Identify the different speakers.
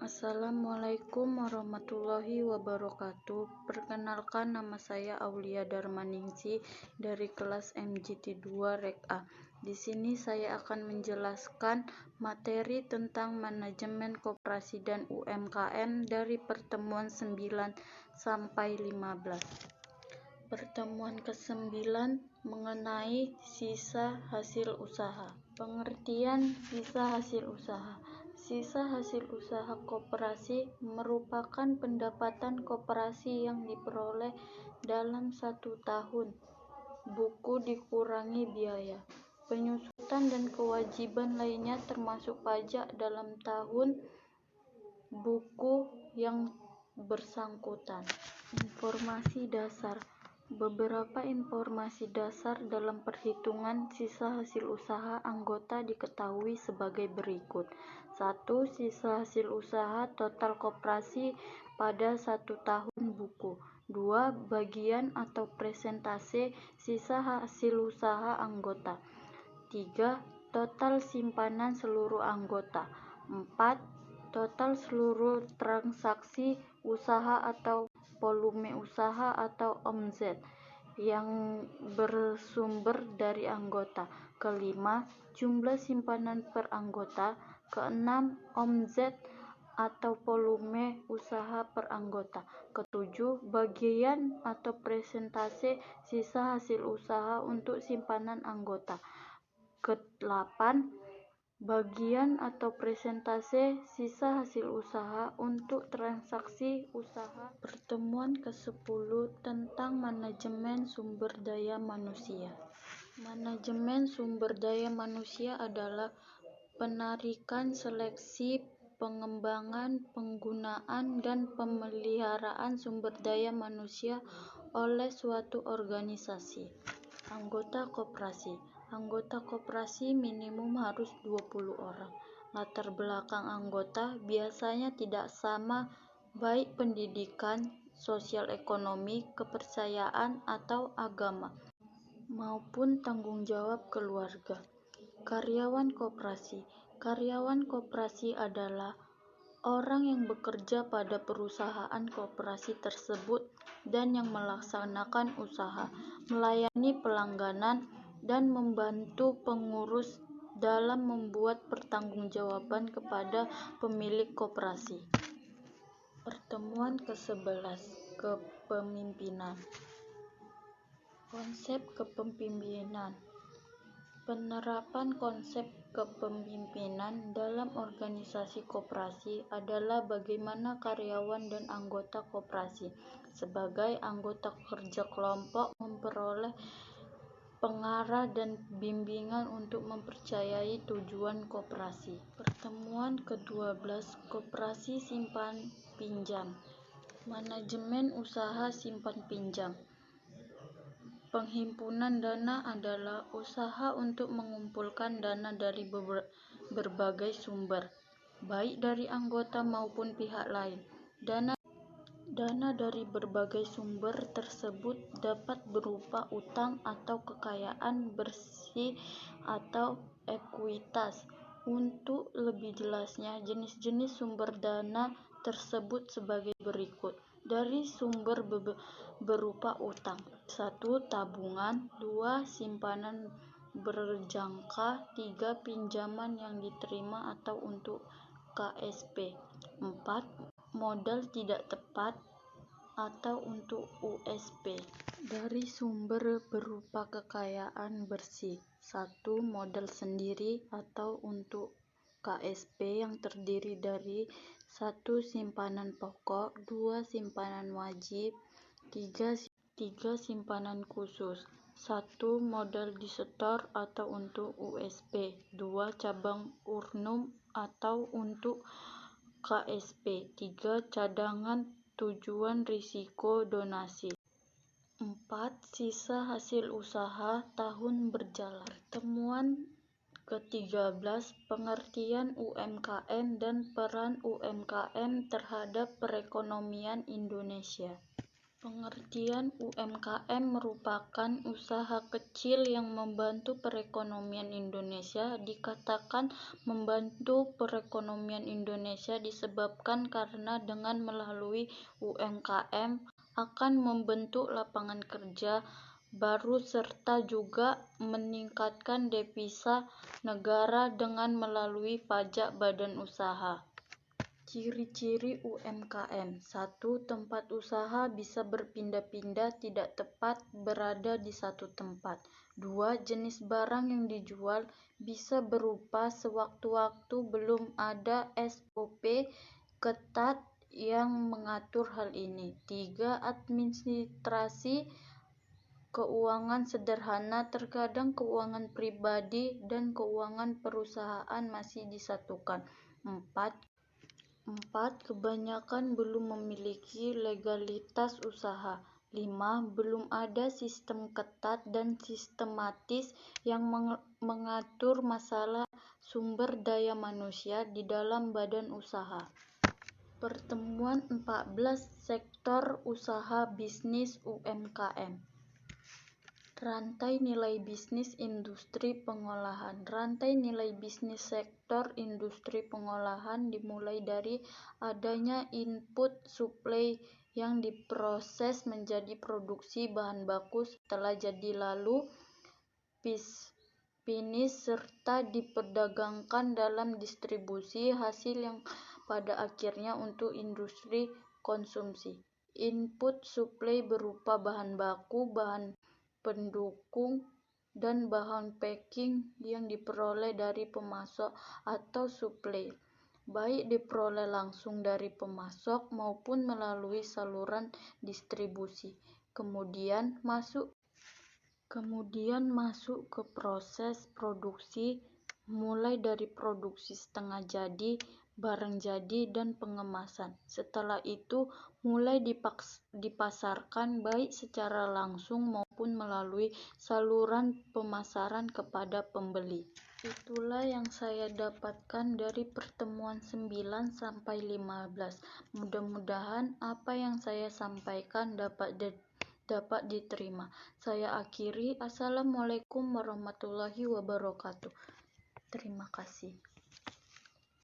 Speaker 1: Assalamualaikum warahmatullahi wabarakatuh. Perkenalkan, nama saya Aulia Darmaningsi dari kelas MGT2 Rek A. Di sini saya akan menjelaskan materi tentang manajemen koperasi dan UMKM dari pertemuan 9 sampai 15. Pertemuan ke-9 mengenai sisa hasil usaha. Pengertian sisa hasil usaha. Sisa hasil usaha koperasi merupakan pendapatan koperasi yang diperoleh dalam 1 tahun. Buku dikurangi biaya. Penyusutan dan kewajiban lainnya termasuk pajak dalam tahun buku yang bersangkutan. Informasi dasar. Beberapa informasi dasar dalam perhitungan sisa hasil usaha anggota diketahui sebagai berikut. 1. Sisa hasil usaha total koperasi pada 1 tahun buku. 2. Bagian atau persentase sisa hasil usaha anggota. 3. Total simpanan seluruh anggota. 4. Total seluruh transaksi usaha atau volume usaha atau omzet yang bersumber dari anggota. Kelima, jumlah simpanan per anggota. Keenam, omzet atau volume usaha per anggota. Ketujuh, bagian atau persentase sisa hasil usaha untuk simpanan anggota. Kedelapan, bagian atau persentase sisa hasil usaha untuk transaksi usaha. Pertemuan ke-10 tentang manajemen sumber daya manusia. Manajemen sumber daya manusia adalah penarikan, seleksi, pengembangan, penggunaan, dan pemeliharaan sumber daya manusia oleh suatu organisasi. Anggota koperasi. Anggota koperasi minimum harus 20 orang. Latar belakang anggota biasanya tidak sama, baik pendidikan, sosial ekonomi, kepercayaan atau agama, maupun tanggung jawab keluarga. Karyawan koperasi. Karyawan koperasi adalah orang yang bekerja pada perusahaan koperasi tersebut dan yang melaksanakan usaha, melayani pelanggan, dan membantu pengurus dalam membuat pertanggungjawaban kepada pemilik koperasi. Pertemuan ke-11, kepemimpinan. Konsep kepemimpinan. Penerapan konsep kepemimpinan dalam organisasi koperasi adalah bagaimana karyawan dan anggota koperasi sebagai anggota kerja kelompok memperoleh pengarah dan bimbingan untuk mempercayai tujuan koperasi. Pertemuan ke-12, koperasi simpan pinjam. Manajemen usaha simpan pinjam. Penghimpunan dana adalah usaha untuk mengumpulkan dana dari berbagai sumber, baik dari anggota maupun pihak lain. Dana dari berbagai sumber tersebut dapat berupa utang atau kekayaan bersih atau ekuitas. Untuk lebih jelasnya, jenis-jenis sumber dana tersebut sebagai berikut. Dari sumber berupa utang. 1. Tabungan. 2. Simpanan berjangka. 3. Pinjaman yang diterima atau untuk KSP. 4. Modal tidak tepat atau untuk USP. Dari sumber berupa kekayaan bersih. 1. Modal sendiri atau untuk KSP yang terdiri dari 1. Simpanan pokok. 2. Simpanan wajib. 3. Simpanan khusus. 1. Modal disetor atau untuk USP. 2. Cabang urnum atau untuk KSP. 3. Cadangan tujuan risiko donasi. 4. Sisa hasil usaha tahun berjalan. Pertemuan ke-13, pengertian UMKM dan peran UMKM terhadap perekonomian Indonesia. Pengertian UMKM merupakan usaha kecil yang membantu perekonomian Indonesia. Dikatakan membantu perekonomian Indonesia disebabkan karena dengan melalui UMKM akan membentuk lapangan kerja baru serta juga meningkatkan devisa negara dengan melalui pajak badan usaha. Ciri-ciri UMKM. 1. Tempat usaha bisa berpindah-pindah, tidak tepat berada di satu tempat. 2. Jenis barang yang dijual bisa berubah sewaktu-waktu, belum ada SOP ketat yang mengatur hal ini. 3. Administrasi keuangan sederhana, terkadang keuangan pribadi dan keuangan perusahaan masih disatukan. 4. Kebanyakan belum memiliki legalitas usaha. 5. Belum ada sistem ketat dan sistematis yang mengatur masalah sumber daya manusia di dalam badan usaha. Pertemuan 14 Sektor Usaha Bisnis UMKM. Rantai nilai bisnis industri pengolahan. Rantai nilai bisnis sektor industri pengolahan dimulai dari adanya input supply yang diproses menjadi produksi bahan baku setelah jadi, lalu finish serta diperdagangkan dalam distribusi hasil yang pada akhirnya untuk industri konsumsi. Input supply berupa bahan baku, bahan pendukung, dan bahan packing yang diperoleh dari pemasok atau supplier, baik diperoleh langsung dari pemasok maupun melalui saluran distribusi. Kemudian masuk ke proses produksi, mulai dari produksi setengah jadi, barang jadi, dan pengemasan. Setelah itu mulai dipasarkan baik secara langsung maupun melalui saluran pemasaran kepada pembeli. Itulah yang saya dapatkan dari pertemuan 9 sampai 15. Mudah-mudahan apa yang saya sampaikan dapat diterima. Saya akhiri. Assalamualaikum warahmatullahi wabarakatuh. Terima kasih.